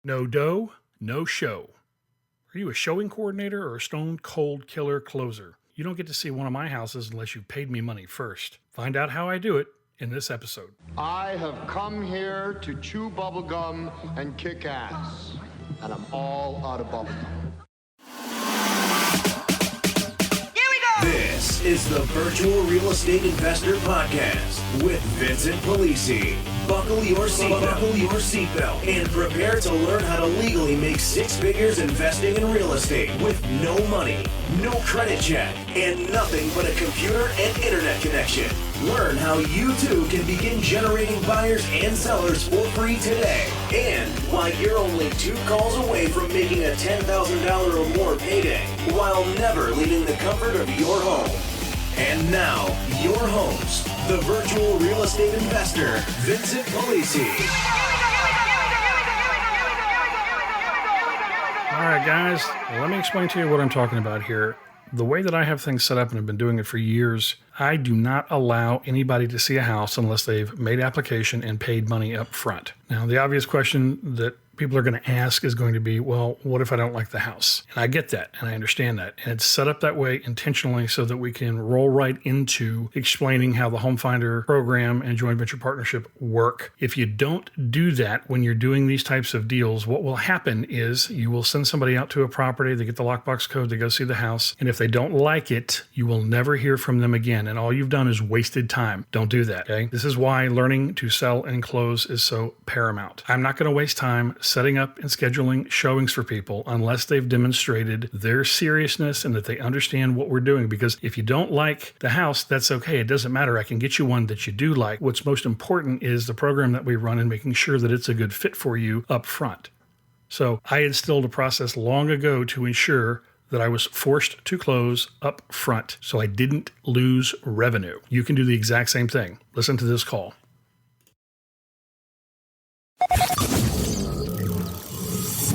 No dough, no show. Are you a showing coordinator or a stone cold killer closer? You don't get to see one of my houses unless you paid me money first. Find out how I do it in this episode. I have come here to chew bubblegum and kick ass. And I'm all out of bubblegum. This is the Virtual Real Estate Investor Podcast with Vincent Polisi. Buckle your seatbelt and prepare to learn how to legally make six figures investing in real estate with no money, no credit check, and nothing but a computer and internet connection. Learn how you too can begin generating buyers and sellers for free today, and why you're only 2 calls away from making a $10,000 or more payday while never leaving the comfort of your home. And now, your host, the virtual real estate investor, Vincent Polisi. All right, guys, let me explain to you what I'm talking about here. The way that I have things set up and have been doing it for years, I do not allow anybody to see a house unless they've made application and paid money up front. Now, the obvious question that people are going to ask is going to be, well, what if I don't like the house? And I get that, and I understand that. And it's set up that way intentionally so that we can roll right into explaining how the Home Finder program and joint venture partnership work. If you don't do that when you're doing these types of deals, what will happen is you will send somebody out to a property, they get the lockbox code, they go see the house, and if they don't like it, you will never hear from them again. And all you've done is wasted time. Don't do that, okay? This is why learning to sell and close is so paramount. I'm not going to waste time setting up and scheduling showings for people unless they've demonstrated their seriousness and that they understand what we're doing. Because if you don't like the house, that's okay. It doesn't matter. I can get you one that you do like. What's most important is the program that we run and making sure that it's a good fit for you up front. So I instilled a process long ago to ensure that I was forced to close up front so I didn't lose revenue. You can do the exact same thing. Listen to this call.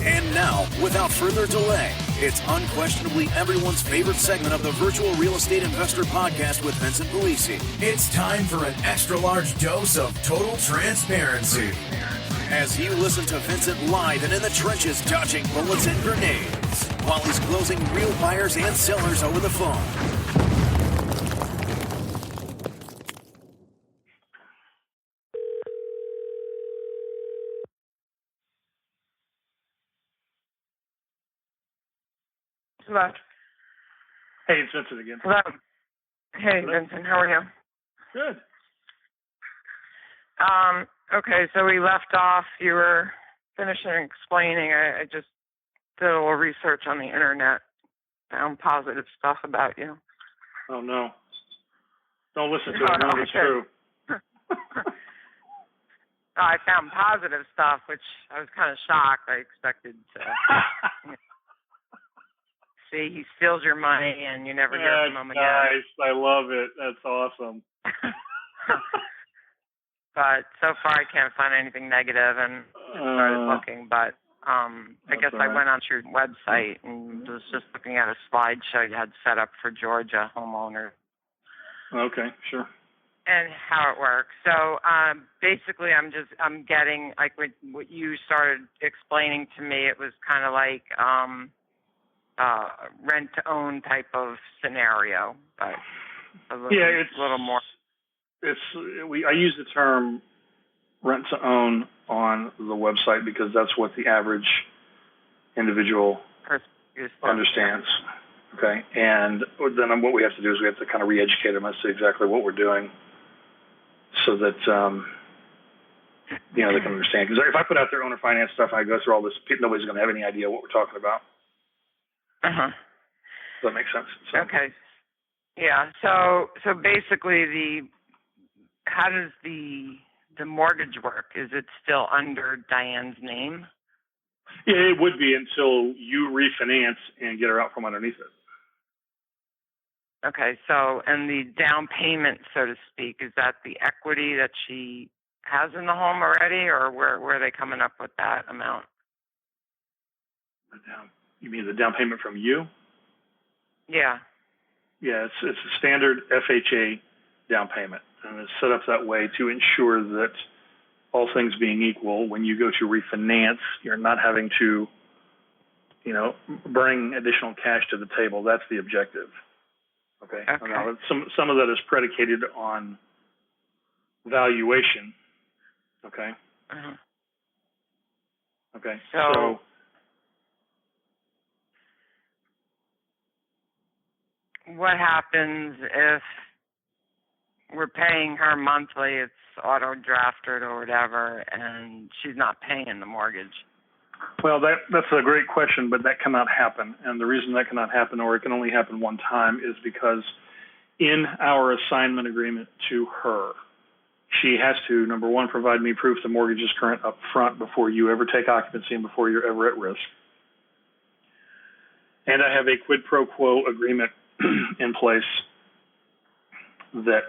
And now, without further delay, it's unquestionably everyone's favorite segment of the Virtual Real Estate Investor Podcast with Vincent Polisi. It's time for an extra large dose of total transparency. As you listen to Vincent live and in the trenches dodging bullets and grenades, while he's closing real buyers and sellers over the phone. Hello. Hey, it's Vincent again. Hello. Hey, Hello. Vincent. How are you? Good. Okay, so we left off. You were finishing explaining. I just did a little research on the internet. Found positive stuff about you. Oh, no. Don't listen to it. None of it's true. I found positive stuff, which I was kind of shocked. I expected to see he steals your money and you never hear from him again. Nice. I love it. That's awesome. But so far I can't find anything negative, and I started looking. But I guess I went onto your website and was just looking at a slideshow you had set up for Georgia homeowners. Okay, sure. And how it works. So basically, I'm getting like what you started explaining to me. It was kind of like rent to own type of scenario, but it's a little more. I use the term rent to own on the website because that's what the average individual understands. Okay, and then what we have to do is we have to kind of re-educate them as to exactly what we're doing, so that they can understand. Because if I put out their owner finance stuff and I go through all this, nobody's going to have any idea what we're talking about. Uh-huh. Does that make sense? So. Okay. Yeah. So basically, how does the mortgage work? Is it still under Diane's name? Yeah, it would be until you refinance and get her out from underneath it. Okay. So, and the down payment, so to speak, is that the equity that she has in the home already, or where are they coming up with that amount? You mean the down payment from you? Yeah. Yeah, it's a standard FHA down payment, and it's set up that way to ensure that all things being equal, when you go to refinance, you're not having to, bring additional cash to the table. That's the objective. Okay. Now, some of that is predicated on valuation. Okay. Uh-huh. Okay. So what happens if we're paying her monthly, it's auto drafted or whatever, and she's not paying the mortgage? Well, that's a great question, but that cannot happen. And the reason that cannot happen, or it can only happen one time, is because in our assignment agreement to her, she has to, number one, provide me proof the mortgage is current up front before you ever take occupancy and before you're ever at risk. And I have a quid pro quo agreement in place that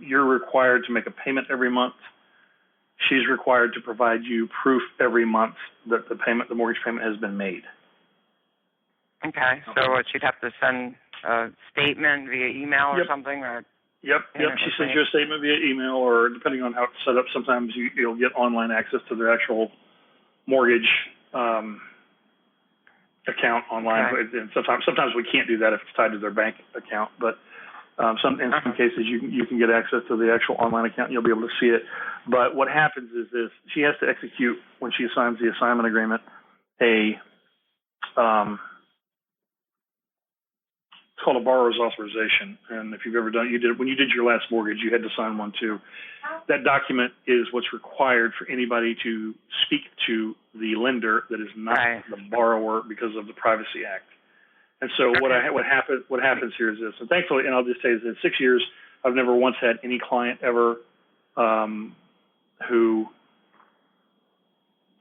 you're required to make a payment every month. She's required to provide you proof every month that the mortgage payment has been made. Okay. So she'd have to send a statement via email or something? Or Yep. She sends you a statement via email, or depending on how it's set up, sometimes you'll get online access to their actual mortgage account online. Okay. And sometimes we can't do that if it's tied to their bank account, but in some cases you can get access to the actual online account and you'll be able to see it. But what happens is this: she has to execute, when she signs the assignment agreement, it's called a borrower's authorization. And if you've ever done it, when you did your last mortgage, you had to sign one too. That document is what's required for anybody to speak to the lender that is not the borrower because of the Privacy Act. And so what happens here is this, and thankfully, and I'll just say this, in 6 years, I've never once had any client ever who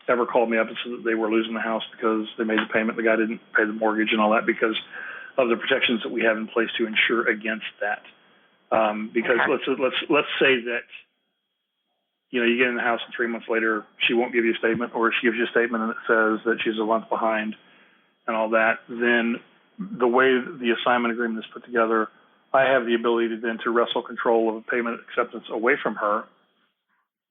ever called me up and said that they were losing the house because they made the payment, the guy didn't pay the mortgage and all that, because of the protections that we have in place to insure against that. Because let's say that you get in the house and 3 months later she won't give you a statement, or she gives you a statement and it says that she's a month behind and all that, then the way the assignment agreement is put together, I have the ability then to wrestle control of payment acceptance away from her,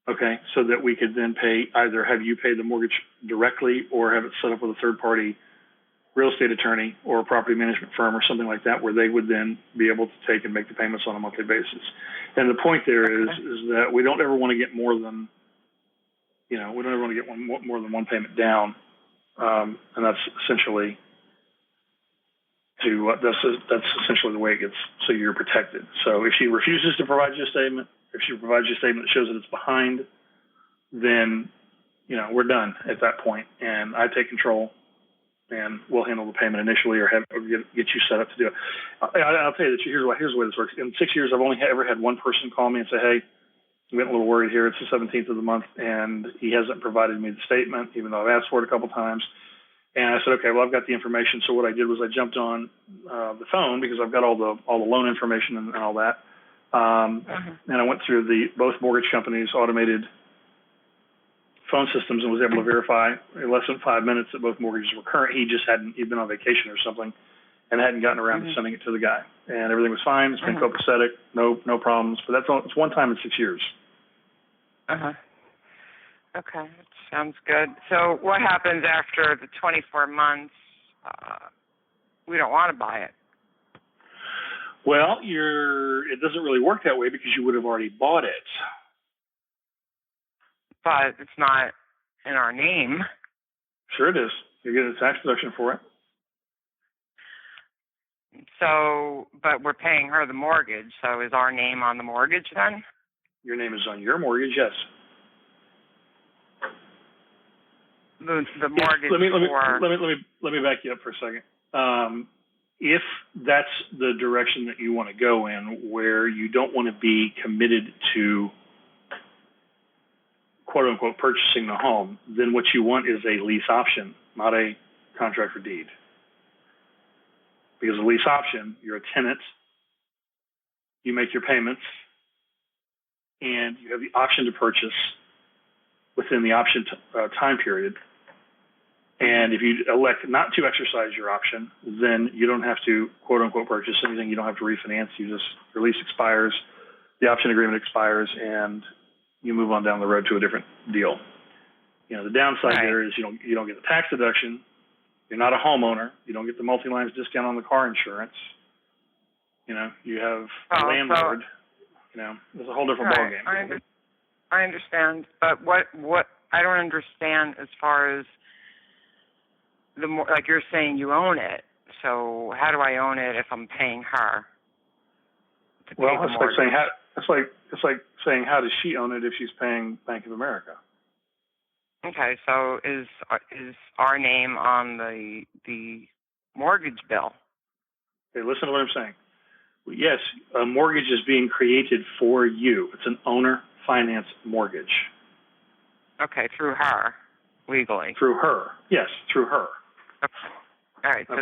okay, so that we could then either have you pay the mortgage directly or have it set up with a third-party real estate attorney or a property management firm or something like that, where they would then be able to take and make the payments on a monthly basis. And the point there is that we don't ever want to get more than, more than one payment down, and that's essentially that's essentially the way it gets, so you're protected. So if she refuses to provide you a statement, if she provides you a statement that shows that it's behind, then we're done at that point, and I take control, and we'll handle the payment initially, or get you set up to do it. I'll tell you that here's the way this works. In 6 years, I've only ever had one person call me and say, "Hey, I'm getting a little worried here. It's the 17th of the month, and he hasn't provided me the statement, even though I've asked for it a couple times." And I said, "Okay, well, I've got the information." So what I did was I jumped on the phone, because I've got all the loan information and all that, and I went through both mortgage companies' automated phone systems and was able to verify in less than 5 minutes that both mortgages were current. He'd been on vacation or something and hadn't gotten around to sending it to the guy, and everything was fine. It's been copacetic, no problems. But it's one time in 6 years. Okay, sounds good. So what happens after the 24 months? We don't want to buy it. Well, it doesn't really work that way, because you would have already bought it. But it's not in our name. Sure it is. You get a tax deduction for it. So, but we're paying her the mortgage. So is our name on the mortgage then? Your name is on your mortgage, yes. The mortgage. Let me back you up for a second. If that's the direction that you want to go in, where you don't want to be committed to quote unquote purchasing the home, then what you want is a lease option, not a contract for deed. Because a lease option, you're a tenant, you make your payments, and you have the option to purchase within the option time period. And if you elect not to exercise your option, then you don't have to quote unquote purchase anything. You don't have to refinance. Your lease expires, the option agreement expires, and you move on down the road to a different deal. The downside there is you don't get the tax deduction. You're not a homeowner. You don't get the multi-lines discount on the car insurance. You have a landlord. There's a whole different ballgame. I understand, but what I don't understand as far as like you're saying you own it. So how do I own it if I'm paying her? Well, it's like saying how does she own it if she's paying Bank of America? Okay, so is our name on the mortgage bill? Okay, listen to what I'm saying. Yes, a mortgage is being created for you. It's an owner finance mortgage. Okay, through her, legally. Through her, yes, through her. Okay. All right, so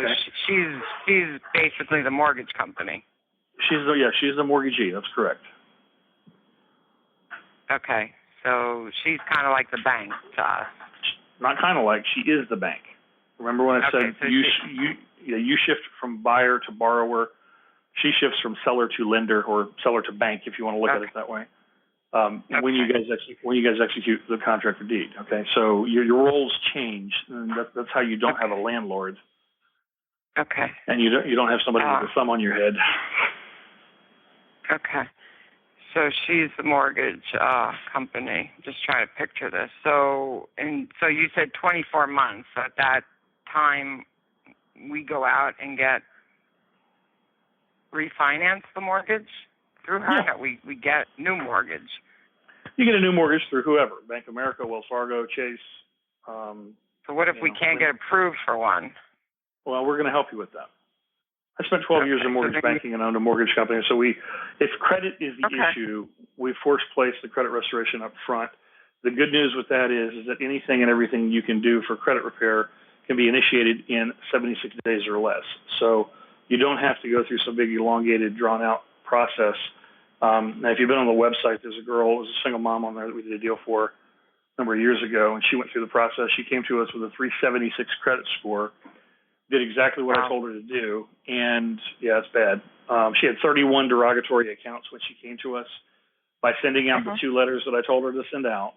she's basically the mortgage company. She's the mortgagee. That's correct. Okay, so she's kind of like the bank to us. Not kind of like, she is the bank. Remember when I said so you shift from buyer to borrower? She shifts from seller to lender, or seller to bank, if you want to look at it that way. When you guys execute the contract for deed. Okay, so your roles change, and that's how you don't have a landlord. Okay. And you don't have somebody with a thumb on your head. Okay. So she's the mortgage company. Just trying to picture this. So you said 24 months. So at that time, we go out and refinance the mortgage through her. Yeah. That we get new mortgage. You get a new mortgage through whoever, Bank of America, Wells Fargo, Chase. So what if we can't get approved for one? Well, we're going to help you with that. I spent 12 years in mortgage banking and owned a mortgage company. So if credit is the issue, we force place the credit restoration up front. The good news with that is that anything and everything you can do for credit repair can be initiated in 76 days or less. So you don't have to go through some big, elongated, drawn-out process. Now, if you've been on the website, there's a girl, there's a single mom on there that we did a deal for a number of years ago, and she went through the process. She came to us with a 376 credit score, did exactly what I told her to do, and, yeah, it's bad. She had 31 derogatory accounts when she came to us. By sending out the 2 letters that I told her to send out,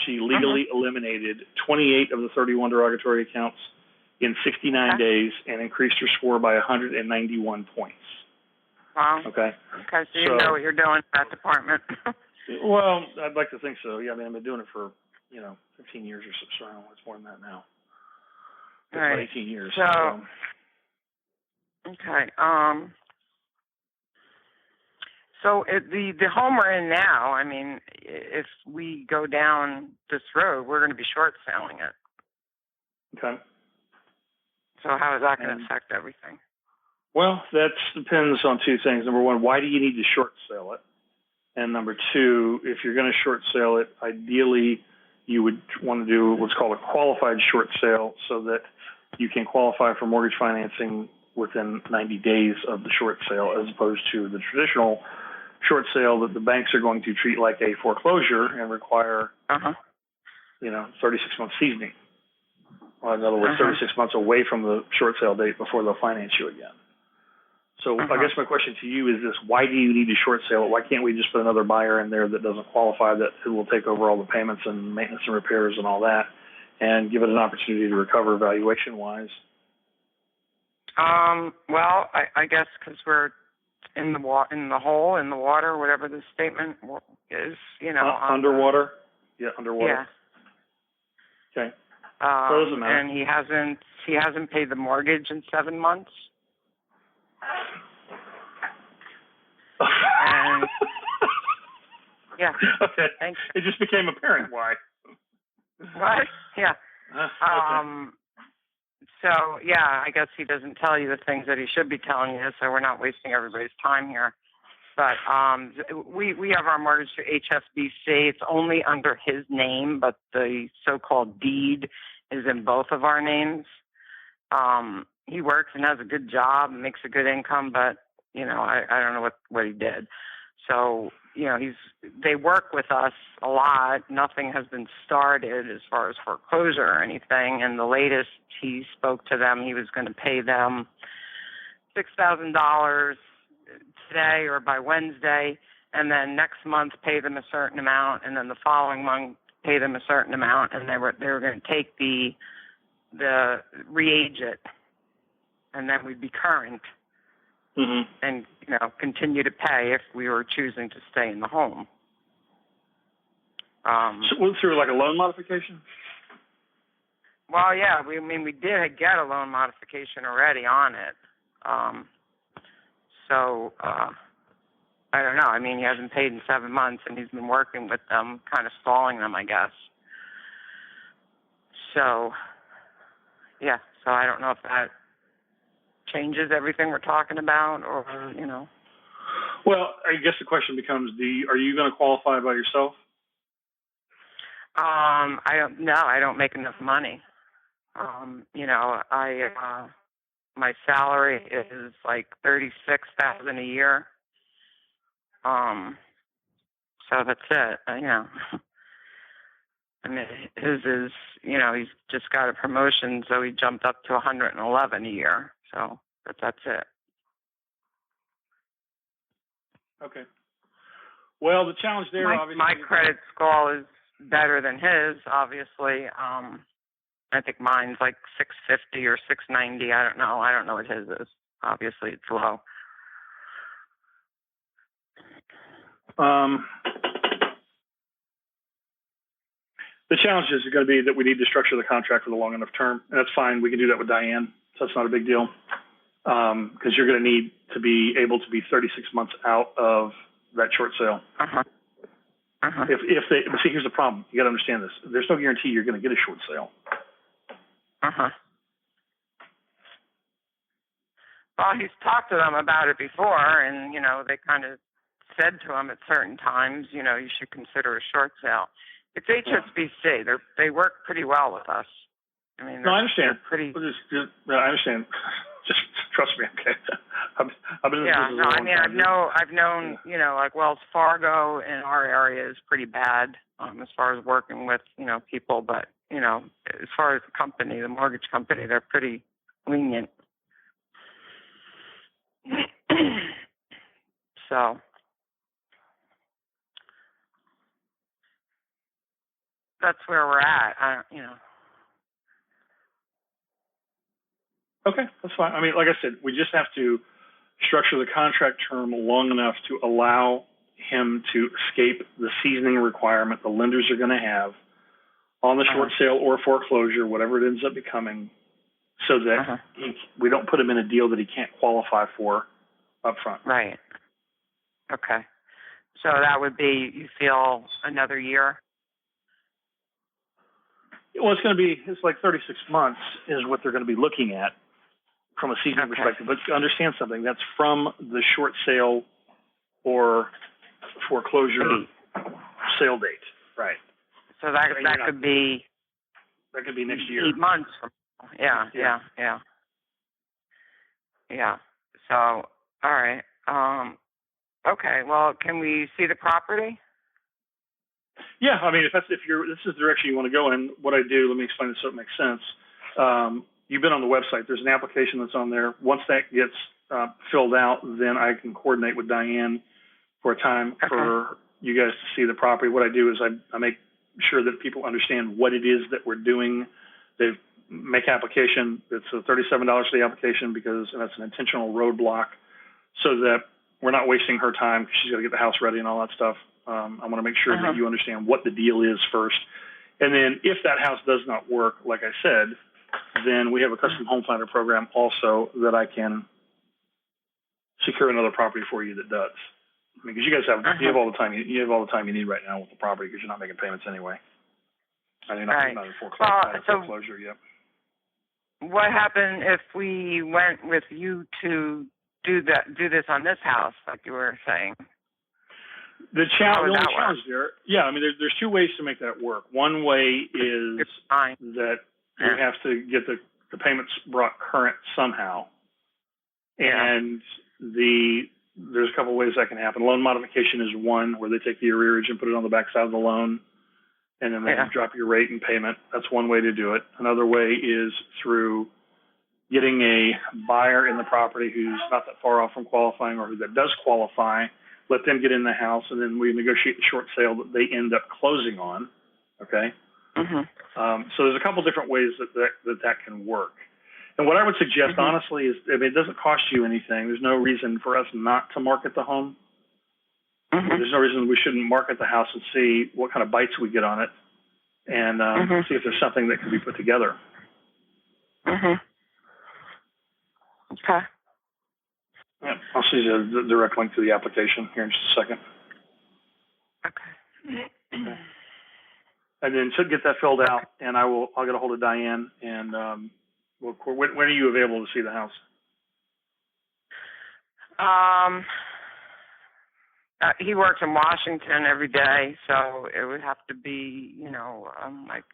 she legally eliminated 28 of the 31 derogatory accounts in 69 days and increased her score by 191 points. Wow. Okay. Okay, so you know what you're doing in that department. Well, I'd like to think so. Yeah, I mean, I've been doing it for, 15 years or so. I don't know, it's more than that now. It's about 18 years. Okay. So the home we're in now, I mean, if we go down this road, we're going to be short selling it. Okay. So how is that going to affect everything? Well, that depends on 2 things. Number 1, why do you need to short sell it? And number 2, if you're going to short sell it, ideally you would want to do what's called a qualified short sale so that you can qualify for mortgage financing within 90 days of the short sale, as opposed to the traditional short sale that the banks are going to treat like a foreclosure and require, 36 months seasoning. Well, in other words, 36 months away from the short sale date before they'll finance you again. So I guess my question to you is this: why do you need to short sale it? Why can't we just put another buyer in there that doesn't qualify, that will take over all the payments and maintenance and repairs and all that, and give it an opportunity to recover valuation-wise? Well, I guess because we're in the hole, in the water, whatever the statement is, underwater? Yeah, underwater. Yeah. Okay. So it doesn't matter. And he hasn't paid the mortgage in 7 months. And yeah. Okay. Thanks. It just became apparent why. What? Yeah. Okay. So yeah, I guess he doesn't tell you the things that he should be telling you, so we're not wasting everybody's time here. But we have our mortgage through HSBC. It's only under his name, but the so-called deed is in both of our names. He works and has a good job and makes a good income, but I don't know what he did. So they work with us a lot. Nothing has been started as far as foreclosure or anything. And the latest he spoke to them, he was going to pay them $6,000 today or by Wednesday. and then next month pay them a certain amount, and then the following month pay them a certain amount, and they were going to take the re-age it, and then we'd be current, and continue to pay if we were choosing to stay in the home. So through like a loan modification? Well, yeah, we did get a loan modification already on it. So I don't know. I mean, he hasn't paid in 7 months, and he's been working with them, kind of stalling them, I guess. So, yeah. So I don't know if that changes everything we're talking about, or Well, I guess the question becomes: are you going to qualify by yourself? I don't make enough money. My salary is like $36,000 a year. So that's it. I mean, his is, he's just got a promotion, so he jumped up to $111 a year. So that's it. Okay. Well, the challenge there, obviously, my credit score is better than his, obviously. I think mine's like 650 or 690. I don't know. I don't know what his is. Obviously, it's low. The challenge is going to be that we need to structure the contract for the long enough term, and that's fine. We can do that with Diane, so that's not a big deal. Because you're going to need to be able to be 36 months out of that short sale. If they see, here's the problem. You got to understand this. There's no guarantee you're going to get a short sale. Well, he's talked to them about it before, and they kind of said to him at certain times, you should consider a short sale. It's HSBC. They work pretty well with us. I mean, no, I understand. I understand. Just trust me, okay? I've been in this business a long time. I've known, like Wells Fargo in our area is pretty bad as far as working with, people. But, as far as the company, the mortgage company, they're pretty lenient. So. That's where we're at. Okay, that's fine. I mean, like I said, we just have to structure the contract term long enough to allow him to escape the seasoning requirement the lenders are going to have on the short sale or foreclosure, whatever it ends up becoming, so that we don't put him in a deal that he can't qualify for up front. Right. Okay. So that would be, you feel, another year? Well, it's like 36 months is what they're going to be looking at from a seasoning perspective. But understand something, that's from the short sale or foreclosure sale date. Right. So that could be... That could be next year. 8 months from now. Yeah. So, all right. Okay, well, can we see the property? Yeah, I mean, if this is the direction you want to go in, what I do, let me explain this so it makes sense. You've been on the website. There's an application that's on there. Once that gets filled out, then I can coordinate with Diane for a time for you guys to see the property. What I do is I make sure that people understand what it is that we're doing. They make application. It's $37 for the application because that's an intentional roadblock so that we're not wasting her time because she's got to get the house ready and all that stuff. I want to make sure that you understand what the deal is first. And then if that house does not work, like I said, then we have a custom home finder program also that I can secure another property for you that does. I mean, because you guys you have all the time you need right now with the property because you're not making payments anyway. I mean, not in foreclosure yet. What happened if we went with you to do this on this house, like you were saying? The only challenge there, I mean, there's two ways to make that work. One way is that you have to get the payments brought current somehow, and there's a couple of ways that can happen. Loan modification is one, where they take the arrearage and put it on the backside of the loan, and then they drop your rate and payment. That's one way to do it. Another way is through getting a buyer in the property who's not that far off from qualifying or who that does qualify let them get in the house, and then we negotiate the short sale that they end up closing on. Okay. Mm-hmm. So there's a couple different ways that can work. And what I would suggest, honestly, is it doesn't cost you anything. There's no reason for us not to market the home. There's no reason we shouldn't market the house and see what kind of bites we get on it, and see if there's something that can be put together. Okay. Yeah, I'll see the direct link to the application here in just a second. Okay. And then so get that filled out, and I'll get a hold of Diane, and when are you available to see the house? He works in Washington every day, so it would have to be, like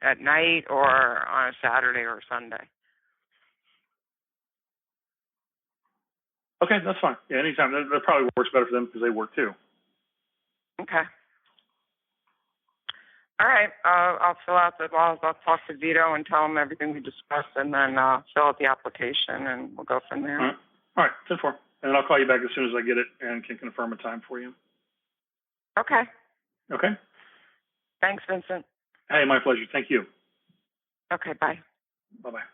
at night or on a Saturday or Sunday. Okay, that's fine. Yeah, anytime. That probably works better for them because they work too. Okay. All right. I'll fill out I'll talk to Vito and tell him everything we discussed, and then fill out the application, and we'll go from there. All right. 10-4. And I'll call you back as soon as I get it and can confirm a time for you. Okay. Okay. Thanks, Vincent. Hey, my pleasure. Thank you. Okay, bye. Bye-bye.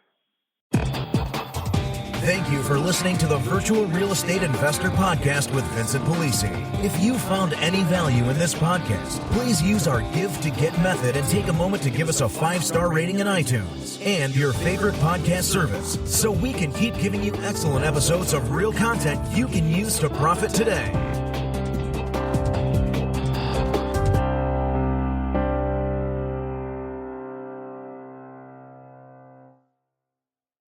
Thank you for listening to the Virtual Real Estate Investor Podcast with Vincent Polisi. If you found any value in this podcast, please use our Give to Get method and take a moment to give us a 5-star rating in iTunes and your favorite podcast service so we can keep giving you excellent episodes of real content you can use to profit today.